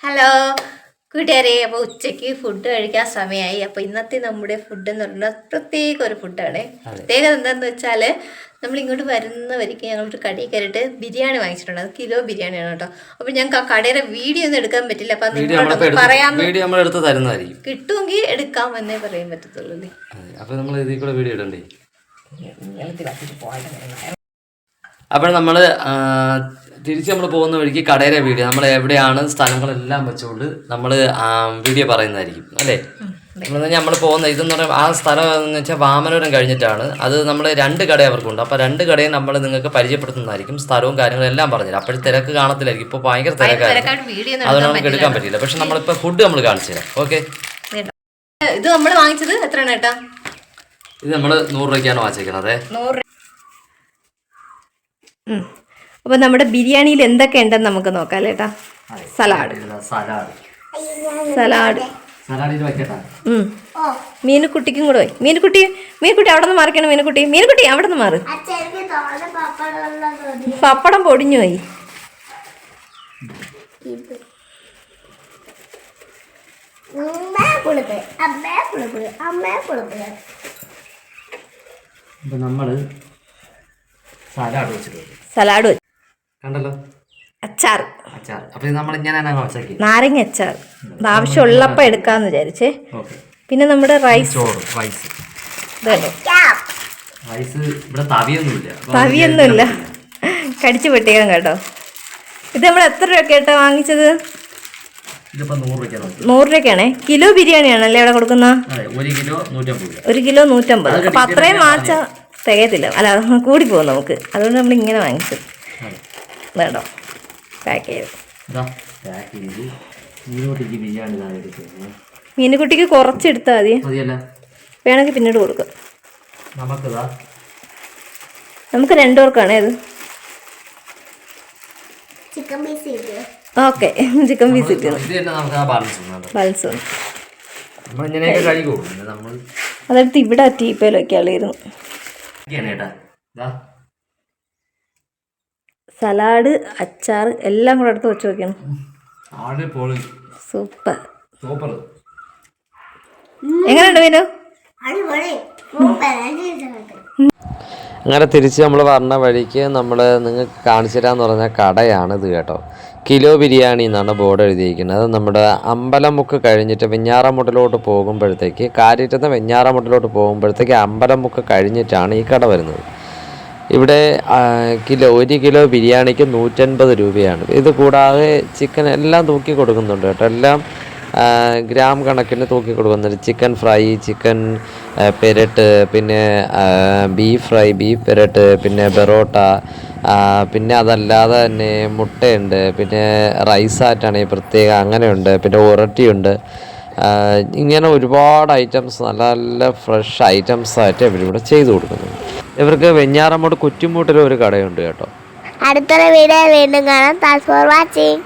Hello കൂട്ടുകാരെ, അപ്പോൾ ഉച്ചയ്ക്ക് ഫുഡ് കഴിക്കാൻ സമയമായി. അപ്പോൾ ഇന്നത്തെ നമ്മുടെ ഫുഡ് എന്ന് പറഞ്ഞാൽ പ്രത്യേക ഒരു ഫുഡാണ്. പ്രത്യേകത എന്താണെന്ന് വെച്ചാൽ നമ്മൾ ഇങ്ങോട്ട് വരുന്ന വരിക്ക് ഞങ്ങളൊരു കടയിൽ കയറിയിട്ട് ബിരിയാണി വാങ്ങിച്ചിട്ടുണ്ട്. അത് കിലോ ബിരിയാണിയാണ് കേട്ടോ. അപ്പോൾ ഞങ്ങൾക്ക് ആ കടയുടെ വീഡിയോ ഒന്നും എടുക്കാൻ പറ്റില്ല. അപ്പം കിട്ടുമെങ്കിൽ എടുക്കാമെന്നേ പറയാൻ പറ്റത്തുള്ളൂ. അപ്പോൾ നമ്മൾ തിരിച്ച് നമ്മൾ പോകുന്ന വഴിക്ക് കടയിലെ വീഡിയോ നമ്മൾ എവിടെയാണ് സ്ഥലങ്ങളെല്ലാം വെച്ചുകൊണ്ട് നമ്മൾ വീഡിയോ പറയുന്നതായിരിക്കും അല്ലേ. നമ്മൾ പോകുന്ന ഇതെന്ന് പറയുമ്പോൾ ആ സ്ഥലം എന്ന് വെച്ചാൽ വാമനപുരം കഴിഞ്ഞിട്ടാണ്. അത് നമ്മൾ 2 കട അവർക്കുണ്ട്. അപ്പോൾ 2 കടയും നമ്മൾ നിങ്ങൾക്ക് പരിചയപ്പെടുത്തുന്നതായിരിക്കും. സ്ഥലവും കാര്യങ്ങളും എല്ലാം പറഞ്ഞുതരാം. അപ്പോഴും തിരക്ക് കാണത്തില്ലായിരിക്കും. ഇപ്പോൾ ഭയങ്കര തിരക്കായിരിക്കും, അതുകൊണ്ട് നമുക്ക് എടുക്കാൻ പറ്റില്ല. പക്ഷെ നമ്മളിപ്പോൾ ഫുഡ് നമ്മൾ കാണിച്ചു തരാം. ഓക്കെ, ഇത് നമ്മൾ വാങ്ങിച്ചത് എത്രയാണ് ഏട്ടാ? ഇത് നമ്മൾ 100 രൂപയ്ക്കാണ് വാങ്ങിച്ചിരിക്കുന്നത്. അപ്പോൾ നമ്മുടെ ബിരിയാണിയിൽ എന്തൊക്കെ ഉണ്ടെന്ന് നമുക്ക് നോക്കാം ചേട്ടാ. സലാഡ്, മീനുക്കുട്ടിക്കും കൂടെ പോയി. മീനുക്കുട്ടി അവിടെ നിന്ന് മാറിക്കണം. മീനുക്കുട്ടി അവിടെ നിന്ന് മാറി. പപ്പടം പൊടിഞ്ഞു പോയി. സലാഡ് കണ്ടല്ലോ, അച്ചാർ, നാരങ്ങ അച്ചാർ ആവശ്യമുള്ളപ്പോൾ എടുക്കാന്ന് വിചാരിച്ചേ. പിന്നെ നമ്മുടെ റൈസ്, തവിയൊന്നുമില്ല, കടിച്ചു പൊട്ടിക്കാൻ കേട്ടോ. ഇത് നമ്മൾ എത്ര രൂപ കേട്ടോ വാങ്ങിച്ചത്? 100 രൂപയ്ക്കാണേ. കിലോ ബിരിയാണിയാണല്ലേ ഇവിടെ കൊടുക്കുന്ന? 1 കിലോ 150. അപ്പം അത്രയും വാങ്ങിച്ചാൽ തികയത്തില്ല, അല്ല കൂടി പോകും നമുക്ക്. അതുകൊണ്ട് നമ്മൾ ഇങ്ങനെ വാങ്ങിച്ചു കേട്ടോ. പാക്ക് ചെയ്ത് മീനുകുട്ടിക്ക് കുറച്ചെടുത്താൽ മതി, വേണമെങ്കിൽ പിന്നീട് കൊടുക്കാം. നമുക്ക് 2 പേർക്കാണേ ഇത്. ഓക്കെ, ചിക്കൻ പീസ് കിട്ടണം. ബാലൻസ് അതെടുത്ത് ഇവിടെ ടീപ്പയിൽ വയ്ക്കാളിരുന്നു. സലാഡ്, അച്ചാർ എല്ലാം കൂടെ എടുത്ത് വെച്ച് വെക്കണം. സൂപ്പർ. എങ്ങനെയുണ്ട് മീനു? അങ്ങനെ തിരിച്ച് നമ്മൾ പറഞ്ഞ വഴിക്ക് നമ്മൾ നിങ്ങൾക്ക് കാണിച്ചു തരാമെന്ന് പറഞ്ഞ കടയാണ് ഇത് കേട്ടോ. കിലോ ബിരിയാണി എന്നാണ് ബോർഡ് എഴുതിയിരിക്കുന്നത്. നമ്മുടെ അമ്പലമുക്ക് കഴിഞ്ഞിട്ട് വെഞ്ഞാറമുട്ടിലോട്ട് പോകുമ്പോഴത്തേക്ക്, കാര്യത്തുനിന്ന് വെഞ്ഞാറമുട്ടിലോട്ട് പോകുമ്പോഴത്തേക്ക് അമ്പലമുക്ക് കഴിഞ്ഞിട്ടാണ് ഈ കട വരുന്നത്. ഇവിടെ 1 കിലോ ബിരിയാണിക്ക് 150 രൂപയാണ്. ഇത് കൂടാതെ ചിക്കൻ എല്ലാം തൂക്കി കൊടുക്കുന്നുണ്ട് കേട്ടോ. എല്ലാം ഗ്രാം കണക്കിന് തൂക്കി കൊടുക്കുന്നുണ്ട്. ചിക്കൻ ഫ്രൈ, ചിക്കൻ പെരട്ട്, പിന്നെ ബീഫ് ഫ്രൈ, ബീഫ് പെരട്ട്, പിന്നെ ബെറോട്ട, പിന്നെ അതല്ലാതെ തന്നെ മുട്ടയുണ്ട്, പിന്നെ റൈസായിട്ടാണെങ്കിൽ പ്രത്യേകം അങ്ങനെയുണ്ട്, പിന്നെ ഉരട്ടിയുണ്ട്. ഇങ്ങനെ ഒരുപാട് ഐറ്റംസ്, നല്ല നല്ല ഫ്രഷ് ഐറ്റംസായിട്ട് ഇവരിവിടെ ചെയ്തു കൊടുക്കുന്നുണ്ട്. ഇവർക്ക് വെഞ്ഞാറമ്മൂട് കുറ്റിമൂട്ടിൽ ഒരു കടയുണ്ട് കേട്ടോ. അടുത്തൊരു വീഡിയോ വീണ്ടും കാണാം. Thanks for watching.